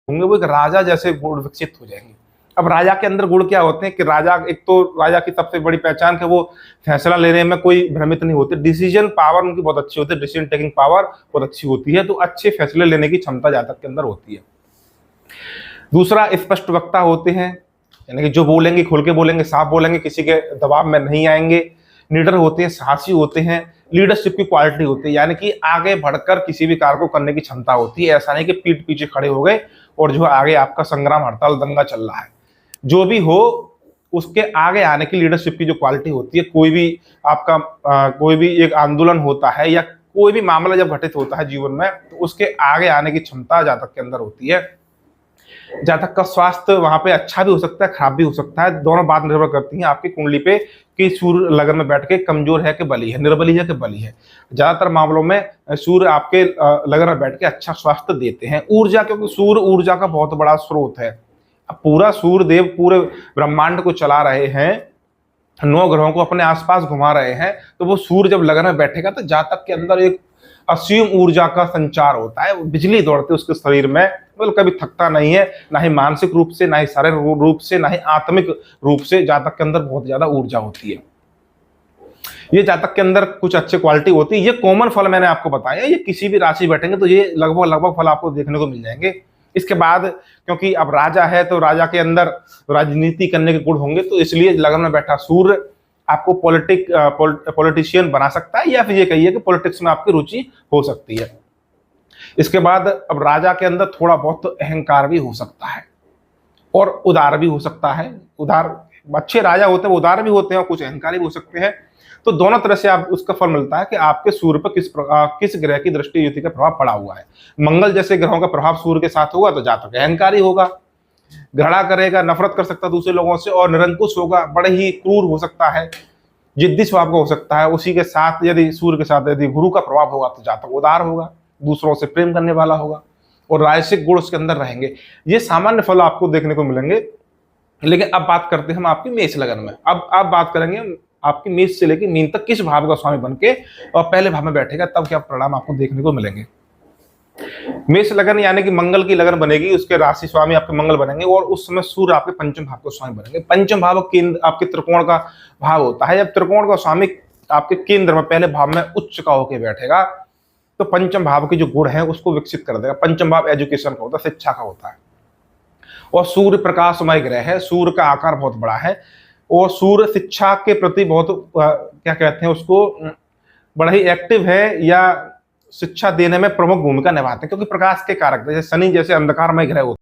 होंगे वो एक राजा जैसे गुण विकसित हो जाएंगे। अब राजा के अंदर गुण क्या होते हैं कि राजा, एक तो राजा की सबसे बड़ी पहचान कि वो फैसला लेने में कोई भ्रमित नहीं होते, डिसीजन पावर उनकी बहुत अच्छी होती है, डिसीजन टेकिंग पावर बहुत अच्छी होती है, तो अच्छे फैसले लेने की क्षमता जातक के अंदर होती है। दूसरा, स्पष्ट वक्ता होते हैं, यानी कि जो बोलेंगे खुल के बोलेंगे, साफ बोलेंगे, किसी के दबाव में नहीं आएंगे। लीडर होते हैं, साहसी होते हैं, लीडरशिप की क्वालिटी होती है, यानी कि आगे बढ़कर किसी भी कार्य को करने की क्षमता होती है। ऐसा नहीं कि पीठ पीछे खड़े हो गए और जो आगे आपका संग्राम, हड़ताल, दंगा चल रहा है, जो भी हो उसके आगे आने की लीडरशिप की जो क्वालिटी होती है, कोई भी आपका कोई भी एक आंदोलन होता है या कोई भी मामला जब घटित होता है जीवन में, तो उसके आगे आने की क्षमता जातक के अंदर होती है। जातक का स्वास्थ्य वहां पे अच्छा भी हो सकता है, खराब भी हो सकता है, दोनों बात निर्भर करती हैं आपकी कुंडली पे कि सूर्य लगन में बैठ के कमजोर है कि बली है, निर्बली है कि बली है। ज्यादातर मामलों में सूर्य आपके लगन में बैठ के अच्छा स्वास्थ्य देते हैं। ऊर्जा, क्योंकि सूर्य ऊर्जा का बहुत बड़ा स्रोत है। अब पूरा सूर्य देव पूरे ब्रह्मांड को चला रहे हैं, 9 ग्रहों को अपने आसपास घुमा रहे हैं, तो वो सूर्य जब लगन में बैठेगा तो जातक के अंदर एक असीम ऊर्जा का संचार होता है, बिजली दौड़ती है उसके शरीर में, मतलब कभी थकता नहीं है, ना ही मानसिक रूप से, ना ही शारीरिक रूप से, ना ही आत्मिक रूप से। जातक के अंदर बहुत ज्यादा ऊर्जा होती है। ये जातक के अंदर कुछ अच्छी क्वालिटी होती है। ये कॉमन फल मैंने आपको बताया, ये किसी भी राशि बैठेंगे तो ये लगभग लगभग फल आपको देखने को मिल जाएंगे। इसके बाद, क्योंकि अब राजा है तो राजा के अंदर राजनीति करने के गुण होंगे, तो इसलिए लगन में बैठा सूर्य आपको पॉलिटिशियन बना सकता है, या फिर ये कहिए कि पॉलिटिक्स में आपकी रुचि हो सकती है। इसके बाद अब राजा के अंदर थोड़ा बहुत अहंकार भी हो सकता है और उदार भी हो सकता है। उदार, अच्छे राजा होते हैं वो उदार भी होते हैं और कुछ अहंकारी भी हो सकते हैं। तो दोनों तरह से आप उसका फल मिलता है कि आपके सूर्य पर किस ग्रह की दृष्टि युति का प्रभाव पड़ा हुआ है। मंगल जैसे ग्रहों का प्रभाव सूर्य के साथ होगा तो जातक अहंकारी होगा, घृणा करेगा, नफरत कर सकता है दूसरे लोगों से, और निरंकुश होगा, बड़े ही क्रूर हो सकता है, जिद्दी स्वभाव का हो सकता है। उसी के साथ यदि सूर्य के साथ यदि गुरु का प्रभाव होगा तो जातक उदार होगा, दूसरों से प्रेम करने वाला होगा और राजसिक गुण उसके अंदर रहेंगे। ये सामान्य फल आपको देखने को मिलेंगे। लेकिन अब बात करते हैं हम आपकी मेष लगन में। अब बात करेंगे आपकी मेष से लेकर मीन तक किस भाव का स्वामी बनके और पहले भाव में बैठेगा, तब क्या परिणाम आपको देखने को मिलेंगे। मेष लगन यानी कि मंगल की लगन बनेगी, उसके राशि स्वामी आपके मंगल बनेंगे और उस समय सूर्य आपके पंचम भाव का स्वामी बनेंगे। पंचम भाव केंद्र आपके त्रिकोण का भाव होता है। जब त्रिकोण का स्वामी आपके केंद्र में पहले भाव में उच्च का होकर बैठेगा तो पंचम भाव के जो गुण है उसको विकसित कर देगा। पंचम भाव एजुकेशन का होता है, शिक्षा का होता है, और सूर्य प्रकाशमय ग्रह है। सूर्य का आकार बहुत बड़ा है और सूर्य शिक्षा के प्रति बहुत क्या कहते हैं उसको, बड़ा ही एक्टिव है, या शिक्षा देने में प्रमुख भूमिका निभाते हैं, क्योंकि प्रकाश के कारक जैसे शनि जैसे अंधकारमय ग्रह होते हैं।